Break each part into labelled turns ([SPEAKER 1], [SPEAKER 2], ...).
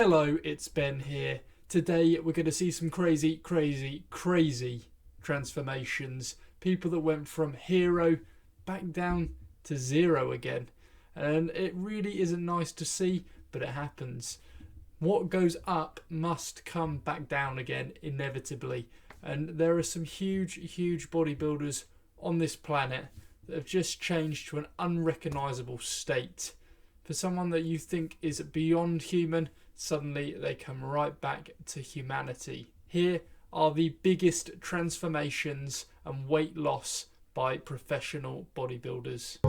[SPEAKER 1] Hello, it's Ben here. Today we're going to see some crazy transformations. People that went from hero back down to zero again. And it really isn't nice to see, but it happens. What goes up must come back down again, inevitably. And there are some huge bodybuilders on this planet that have just changed to an unrecognisable state. For someone that you think is beyond human, suddenly they come right back to humanity. Here are the biggest transformations and weight loss by professional bodybuilders.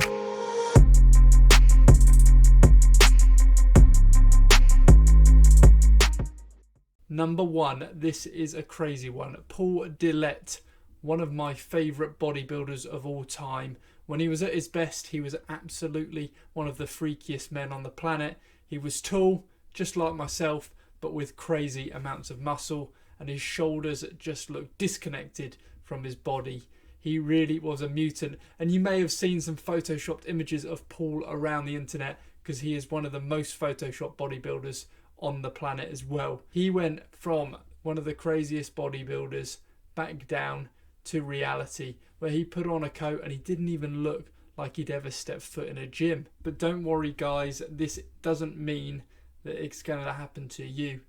[SPEAKER 1] Number one, this is a crazy one. Paul Dillette, one of my favourite bodybuilders of all time. When he was at his best, he was absolutely one of the freakiest men on the planet. He was tall, just like myself, but with crazy amounts of muscle, and his shoulders just looked disconnected from his body. He really was a mutant, and you may have seen some photoshopped images of Paul around the internet because he is one of the most photoshopped bodybuilders on the planet as well. He went from one of the craziest bodybuilders back down to reality, where he put on a coat and he didn't even look like he'd ever stepped foot in a gym. But don't worry guys, this doesn't mean that it's going to happen to you.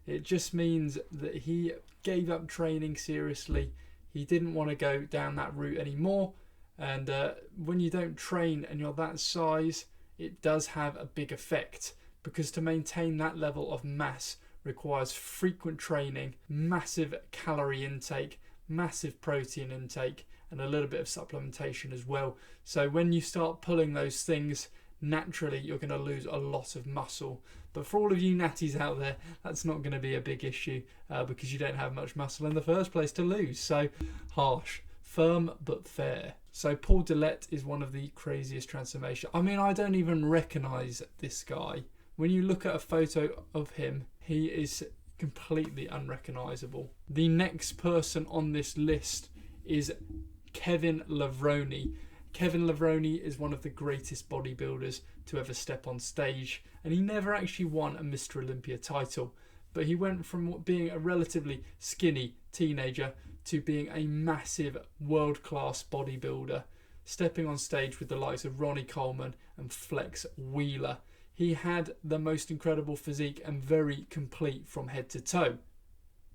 [SPEAKER 1] It just means that he gave up training seriously. He didn't want to go down that route anymore, and when you don't train and you're that size, it does have a big effect, because to maintain that level of mass requires frequent training, massive calorie intake, massive protein intake, and a little bit of supplementation as well. So when you start pulling those things, naturally you're going to lose a lot of muscle. But for all of you natties out there, that's not going to be a big issue because you don't have much muscle in the first place to lose. So harsh, firm but fair. So Paul Dillette is one of the craziest transformations. I mean, I don't even recognise this guy. When you look at a photo of him, he is completely unrecognisable. The next person on this list is Kevin Levrone. Kevin Levrone is one of the greatest bodybuilders to ever step on stage, and he never actually won a Mr. Olympia title, but he went from being a relatively skinny teenager to being a massive world-class bodybuilder, stepping on stage with the likes of Ronnie Coleman and Flex Wheeler. He had the most incredible physique and very complete from head to toe.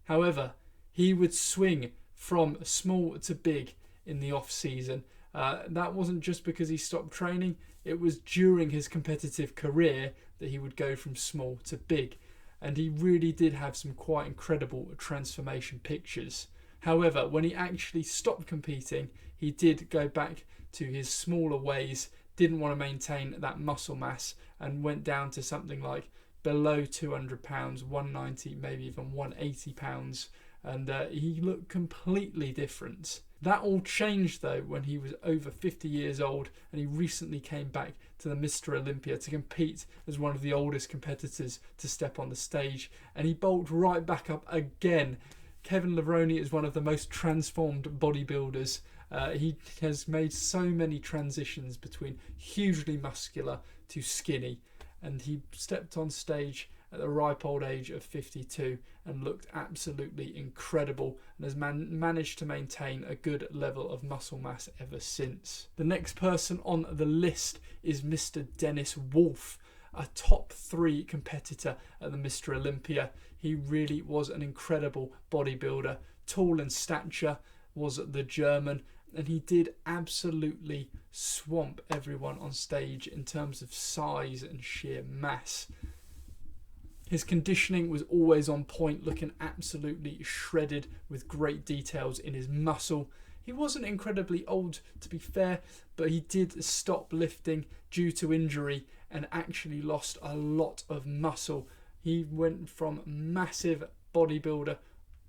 [SPEAKER 1] However, he would swing from small to big in the off season. That wasn't just because he stopped training, it was during his competitive career that he would go from small to big, and he really did have some quite incredible transformation pictures. However, when he actually stopped competing, he did go back to his smaller ways, didn't want to maintain that muscle mass, and went down to something like below 200 pounds, 190, maybe even 180 pounds, and he looked completely different. That all changed though when he was over 50 years old, and he recently came back to the Mr. Olympia to compete as one of the oldest competitors to step on the stage, and he bulked right back up again. Kevin Levrone is one of the most transformed bodybuilders. He has made so many transitions between hugely muscular to skinny, and he stepped on stage at the ripe old age of 52 and looked absolutely incredible, and has managed to maintain a good level of muscle mass ever since. The next person on the list is Mr. Dennis Wolf, a top 3 competitor at the Mr. Olympia. He really was an incredible bodybuilder, tall in stature, was the German, and he did absolutely swamp everyone on stage in terms of size and sheer mass. His conditioning was always on point, looking absolutely shredded with great details in his muscle. He wasn't incredibly old, to be fair, but he did stop lifting due to injury and actually lost a lot of muscle. He went from massive bodybuilder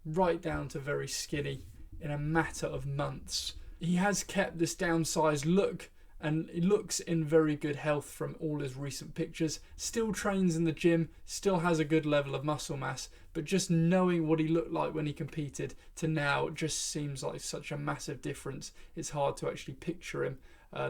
[SPEAKER 1] right down to very skinny in a matter of months. He has kept this downsized look, and he looks in very good health from all his recent pictures. Still trains in the gym, still has a good level of muscle mass, but just knowing what he looked like when he competed to now just seems like such a massive difference. It's hard to actually picture him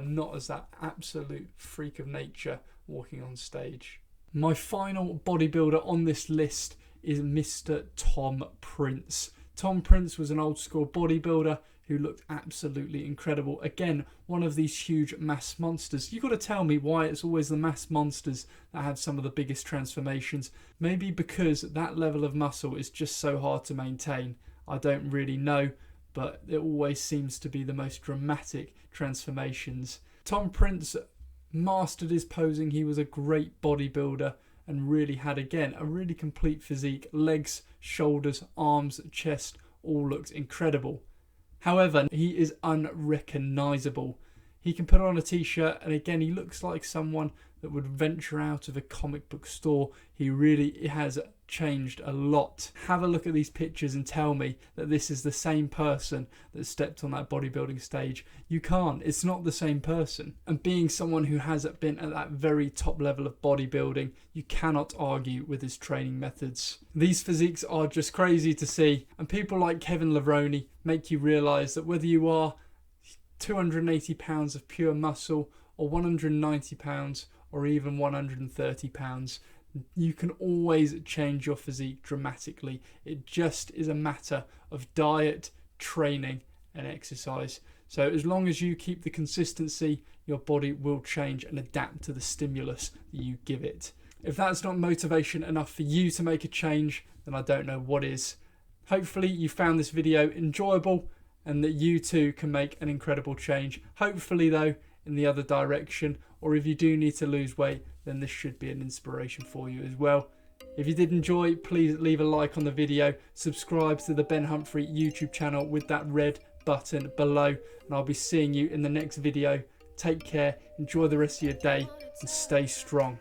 [SPEAKER 1] not as that absolute freak of nature walking on stage. My final bodybuilder on this list is Mr. Tom Prince. Tom Prince was an old school bodybuilder who looked absolutely incredible. Again, one of these huge mass monsters. You've got to tell me why it's always the mass monsters that have some of the biggest transformations. Maybe because that level of muscle is just so hard to maintain. I don't really know, but it always seems to be the most dramatic transformations. Tom Prince mastered his posing. He was a great bodybuilder and really had, again, a really complete physique. Legs, shoulders, arms, chest, all looked incredible. However, he is unrecognisable. He can put on a t-shirt and again he looks like someone that would venture out of a comic book store. He really has changed a lot. Have a look at these pictures and tell me that this is the same person that stepped on that bodybuilding stage. You can't. It's not the same person. And being someone who has been at that very top level of bodybuilding, you cannot argue with his training methods. These physiques are just crazy to see, and people like Kevin Levrone make you realise that whether you are 280 pounds of pure muscle or 190 pounds or even 130 pounds, you can always change your physique dramatically. It just is a matter of diet, training and exercise. So as long as you keep the consistency, your body will change and adapt to the stimulus that you give it. If that's not motivation enough for you to make a change, then I don't know what is. Hopefully you found this video enjoyable and that you too can make an incredible change. Hopefully though, in the other direction, or if you do need to lose weight, then this should be an inspiration for you as well. If you did enjoy, please leave a like on the video, subscribe to the Ben Humphrey YouTube channel with that red button below, and I'll be seeing you in the next video. Take care, enjoy the rest of your day, and stay strong.